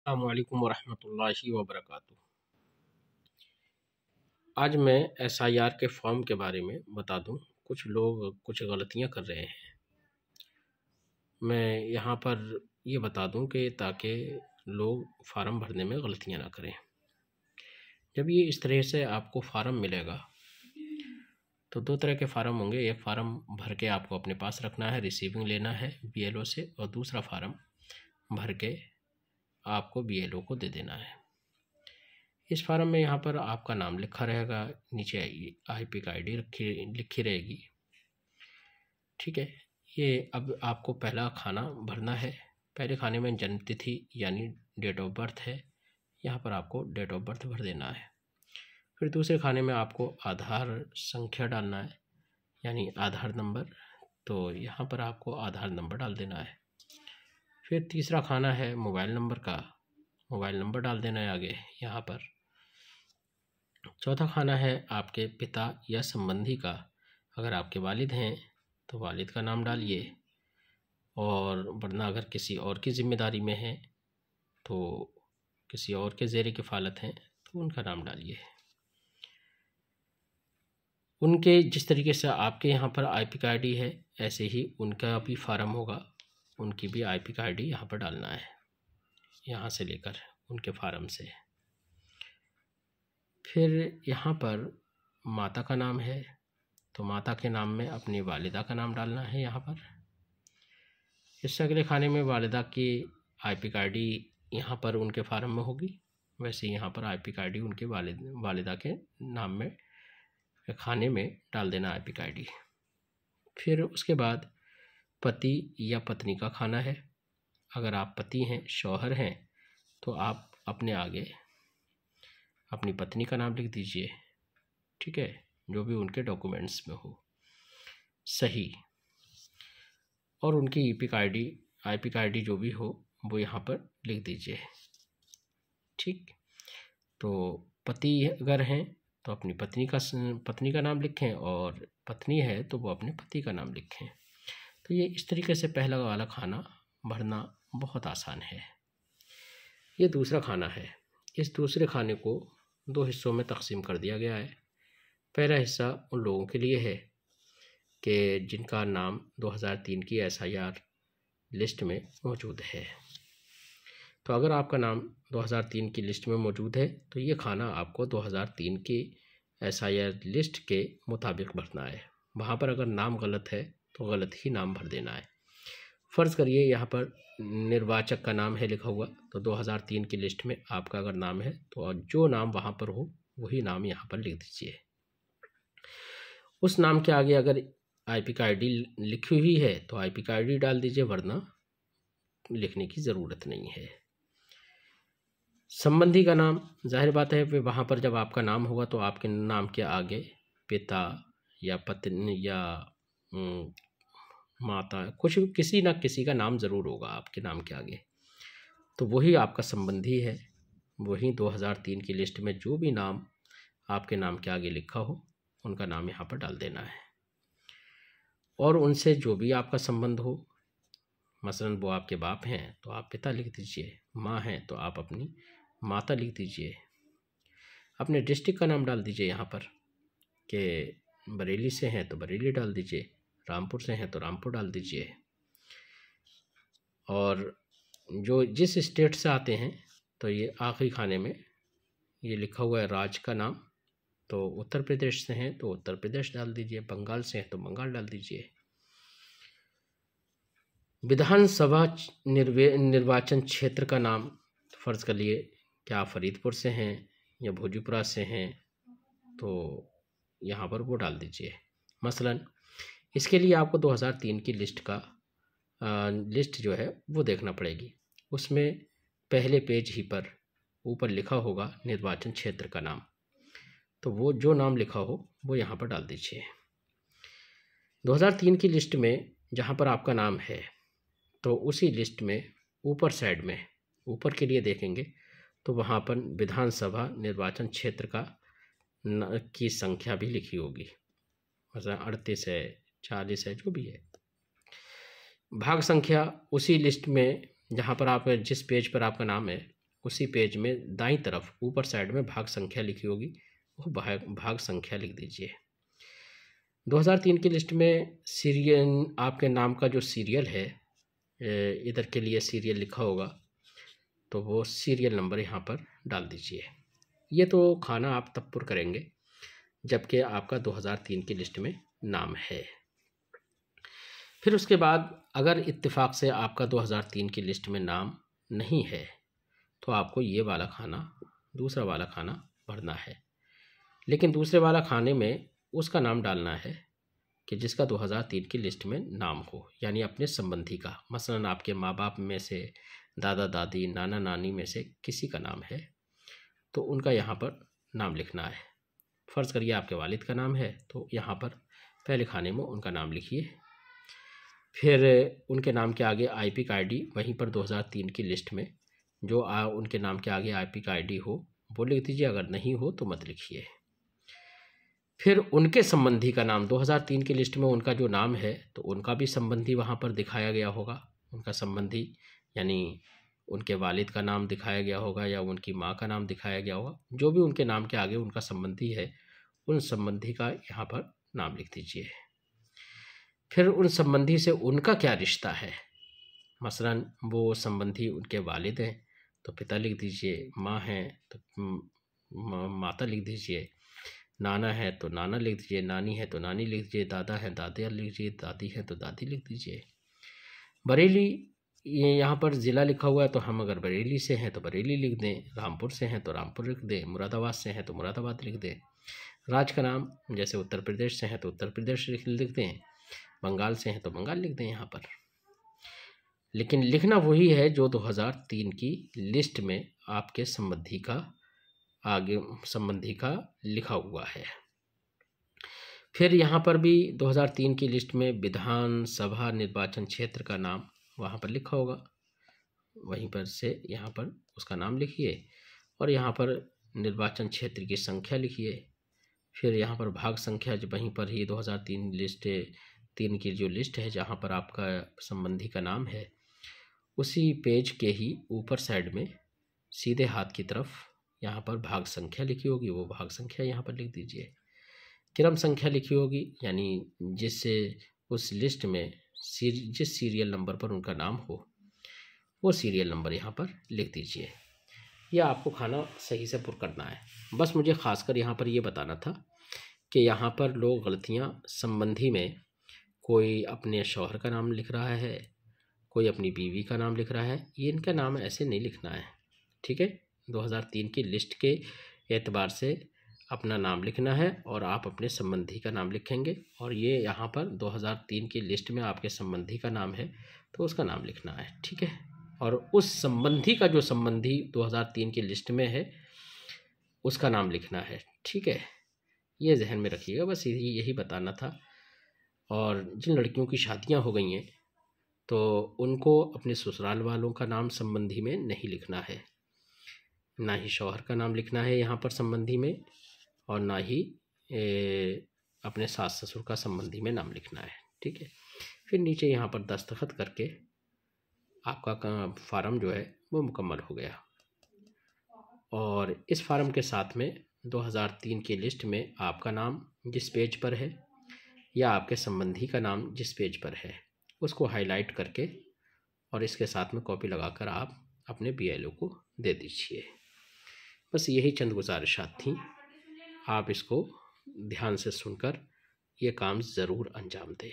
अस्सलामु अलैकुम वरहमतुल्लाहि वबरकातुहू। आज मैं एसआईआर के फॉर्म के बारे में बता दूं। कुछ लोग कुछ गलतियां कर रहे हैं। मैं यहाँ पर ये बता दूं कि ताकि लोग फार्म भरने में गलतियां ना करें। जब ये इस तरह से आपको फार्म मिलेगा तो दो तरह के फार्म होंगे। एक फार्म भर के आपको अपने पास रखना है, रिसीविंग लेना है बीएलओ से, और दूसरा फार्म भर के आपको बीएलओ को दे देना है। इस फार्म में यहाँ पर आपका नाम लिखा रहेगा, नीचे आईपी का आईडी लिखी रहेगी। ठीक है। ये अब आपको पहला खाना भरना है। पहले खाने में जन्म तिथि यानी डेट ऑफ बर्थ है, यहाँ पर आपको डेट ऑफ बर्थ भर देना है। फिर दूसरे खाने में आपको आधार संख्या डालना है यानी आधार नंबर, तो यहाँ पर आपको आधार नंबर डाल देना है। फिर तीसरा खाना है मोबाइल नंबर का, मोबाइल नंबर डाल देना है आगे यहाँ पर। चौथा खाना है आपके पिता या संबंधी का, अगर आपके वालिद हैं तो वालिद का नाम डालिए, और वरना अगर किसी और की ज़िम्मेदारी में है तो किसी और के ज़ेर किफ़ालत हैं तो उनका नाम डालिए। उनके जिस तरीके से आपके यहाँ पर आईपी का आईडी है ऐसे ही उनका भी फार्म होगा, उनकी भी आईपी का आईडी यहाँ पर डालना है, यहाँ से लेकर उनके फार्म से। फिर यहाँ पर माता का नाम है तो माता के नाम में अपनी वालिदा का नाम डालना है यहाँ पर। इससे अगले खाने में वालिदा की आईपी का आईडी यहाँ पर उनके फार्म में होगी, वैसे यहाँ पर आईपी का आईडी उनके वालिदा के नाम में खाने में डाल देना आईपी का आईडी। फिर उसके बाद पति या पत्नी का खाना है। अगर आप पति हैं, शौहर हैं, तो आप अपने आगे अपनी पत्नी का नाम लिख दीजिए। ठीक है, जो भी उनके डॉक्यूमेंट्स में हो सही, और उनकी आईपी का आईडी जो भी हो वो यहाँ पर लिख दीजिए। ठीक, तो पति अगर हैं तो अपनी पत्नी का नाम लिखें, और पत्नी है तो वो अपने पति का नाम लिखें। तो ये इस तरीके से पहला वाला खाना भरना बहुत आसान है। ये दूसरा खाना है। इस दूसरे खाने को दो हिस्सों में तकसीम कर दिया गया है। पहला हिस्सा उन लोगों के लिए है कि जिनका नाम 2003 की एसआईआर लिस्ट में मौजूद है। तो अगर आपका नाम 2003 की लिस्ट में मौजूद है तो ये खाना आपको 2003 की एसआईआर लिस्ट के मुताबिक भरना है। वहाँ पर अगर नाम गलत है तो गलत ही नाम भर देना है। फ़र्ज़ करिए यहाँ पर निर्वाचक का नाम है लिखा हुआ, तो 2003 की लिस्ट में आपका अगर नाम है तो जो नाम वहाँ पर हो वही नाम यहाँ पर लिख दीजिए। उस नाम के आगे अगर आईपी का आईडी लिखी हुई है तो आईपी का आईडी डाल दीजिए, वरना लिखने की ज़रूरत नहीं है। संबंधी का नाम, जाहिर बात है वहाँ पर जब आपका नाम होगा तो आपके नाम के आगे पिता या पत्नी या माता, कुछ किसी ना किसी का नाम ज़रूर होगा आपके नाम के आगे, तो वही आपका संबंधी है। वही 2003 की लिस्ट में जो भी नाम आपके नाम के आगे लिखा हो उनका नाम यहाँ पर डाल देना है। और उनसे जो भी आपका संबंध हो, मसलन वो आपके बाप हैं तो आप पिता लिख दीजिए, माँ हैं तो आप अपनी माता लिख दीजिए। अपने डिस्ट्रिक्ट का नाम डाल दीजिए यहाँ पर, कि बरेली से हैं तो बरेली डाल दीजिए, रामपुर से हैं तो रामपुर डाल दीजिए। और जो जिस स्टेट से आते हैं तो ये आखिरी खाने में ये लिखा हुआ है राज्य का नाम, तो उत्तर प्रदेश से हैं तो उत्तर प्रदेश डाल दीजिए, बंगाल से हैं तो बंगाल डाल दीजिए। विधानसभा निर्वाचन क्षेत्र का नाम, फ़र्ज़ कर लिए क्या आप फरीदपुर से हैं या भोजपुरा से हैं तो यहाँ पर वो डाल दीजिए। मसलन इसके लिए आपको 2003 की लिस्ट जो है वो देखना पड़ेगी। उसमें पहले पेज ही पर ऊपर लिखा होगा निर्वाचन क्षेत्र का नाम, तो वो जो नाम लिखा हो वो यहाँ पर डाल दीजिए। 2003 की लिस्ट में जहाँ पर आपका नाम है तो उसी लिस्ट में ऊपर साइड में ऊपर के लिए देखेंगे तो वहाँ पर विधानसभा निर्वाचन क्षेत्र की संख्या भी लिखी होगी, मतलब 38 है, 40 है, जो भी है। भाग संख्या उसी लिस्ट में जहाँ पर आप जिस पेज पर आपका नाम है उसी पेज में दाईं तरफ ऊपर साइड में भाग संख्या लिखी होगी, वो भाग संख्या लिख दीजिए। 2003 की लिस्ट में सीरियल, आपके नाम का जो सीरियल है, इधर के लिए सीरियल लिखा होगा, तो वो सीरियल नंबर यहाँ पर डाल दीजिए। ये तो खाना आप तब पुर करेंगे जबकि आपका 2003 की लिस्ट में नाम है। फिर उसके बाद अगर इत्तेफाक से आपका 2003 की लिस्ट में नाम नहीं है तो आपको ये वाला खाना, दूसरा वाला खाना भरना है। लेकिन दूसरे वाला खाने में उसका नाम डालना है कि जिसका 2003 की लिस्ट में नाम हो, यानी अपने संबंधी का। मसलन आपके माँ बाप में से, दादा दादी, नाना नानी में से किसी का नाम है तो उनका यहाँ पर नाम लिखना है। फ़र्ज़ करिए आपके वालिद का नाम है तो यहाँ पर पहले खाने में उनका नाम लिखिए। फिर उनके नाम के आगे आईपी का आईडी, वहीं पर 2003 की लिस्ट में जो उनके नाम के आगे आईपी का आईडी हो वो लिख दीजिए, अगर नहीं हो तो मत लिखिए। फिर उनके संबंधी का नाम, 2003 की लिस्ट में उनका जो नाम है तो उनका भी संबंधी वहाँ पर दिखाया गया होगा। उनका संबंधी यानी उनके वालिद का नाम दिखाया गया होगा या उनकी माँ का नाम दिखाया गया होगा। जो भी उनके नाम के आगे उनका संबंधी है, उन संबंधी का यहाँ पर नाम लिख दीजिए। फिर उन संबंधी से उनका क्या रिश्ता है, मसलन वो संबंधी उनके वालिद हैं तो पिता लिख दीजिए, माँ हैं तो माता लिख दीजिए, नाना है तो नाना लिख दीजिए, नानी है तो नानी लिख दीजिए, दादा है दादा लिख दीजिए, दादी है तो दादी लिख दीजिए। बरेली, ये यहाँ पर ज़िला लिखा हुआ है तो हम अगर बरेली से हैं तो बरेली लिख दें, रामपुर से हैं तो रामपुर लिख दें, मुरादाबाद से हैं तो मुरादाबाद लिख दें। राज्य का नाम जैसे उत्तर प्रदेश से हैं तो उत्तर प्रदेश लिख दें, बंगाल से हैं तो बंगाल लिख दें यहाँ पर। लेकिन लिखना वही है जो 2003 की लिस्ट में आपके संबंधी का लिखा हुआ है। फिर यहाँ पर भी 2003 की लिस्ट में विधानसभा निर्वाचन क्षेत्र का नाम वहाँ पर लिखा होगा, वहीं पर से यहाँ पर उसका नाम लिखिए और यहाँ पर निर्वाचन क्षेत्र की संख्या लिखिए। फिर यहाँ पर भाग संख्या जो वहीं पर ही 2003 की जो लिस्ट है जहाँ पर आपका संबंधी का नाम है, उसी पेज के ही ऊपर साइड में सीधे हाथ की तरफ यहाँ पर भाग संख्या लिखी होगी, वो भाग संख्या यहाँ पर लिख दीजिए। क्रम संख्या लिखी होगी, यानी जिससे उस लिस्ट में जिस सीरियल नंबर पर उनका नाम हो वो सीरियल नंबर यहाँ पर लिख दीजिए। यह आपको खाना सही से पुर करना है। बस मुझे ख़ासकर यहाँ पर ये बताना था कि यहाँ पर लोग गलतियाँ, संबंधी में कोई अपने शौहर का नाम लिख रहा है, कोई अपनी बीवी का नाम लिख रहा है, ये इनका नाम ऐसे नहीं लिखना है, ठीक है। 2003 की लिस्ट के एतबार से अपना नाम लिखना है और आप अपने संबंधी का नाम लिखेंगे, और ये यहाँ पर 2003 की लिस्ट में आपके संबंधी का नाम है तो उसका नाम लिखना है, ठीक है। और उस संबंधी का जो संबंधी 2003 की लिस्ट में है उसका नाम लिखना है, ठीक है। ये जहन में रखिएगा, बस यही बताना था। और जिन लड़कियों की शादियाँ हो गई हैं तो उनको अपने ससुराल वालों का नाम संबंधी में नहीं लिखना है, ना ही शौहर का नाम लिखना है यहाँ पर संबंधी में, और ना ही अपने सास ससुर का संबंधी में नाम लिखना है, ठीक है। फिर नीचे यहाँ पर दस्तखत करके आपका फार्म जो है वो मुकम्मल हो गया। और इस फार्म के साथ में 2003 की लिस्ट में आपका नाम जिस पेज पर है या आपके संबंधी का नाम जिस पेज पर है उसको हाईलाइट करके और इसके साथ में कॉपी लगाकर आप अपने BLO को दे दीजिए। बस यही चंद गुजारिशात थी, आप इसको ध्यान से सुनकर ये काम ज़रूर अंजाम दें।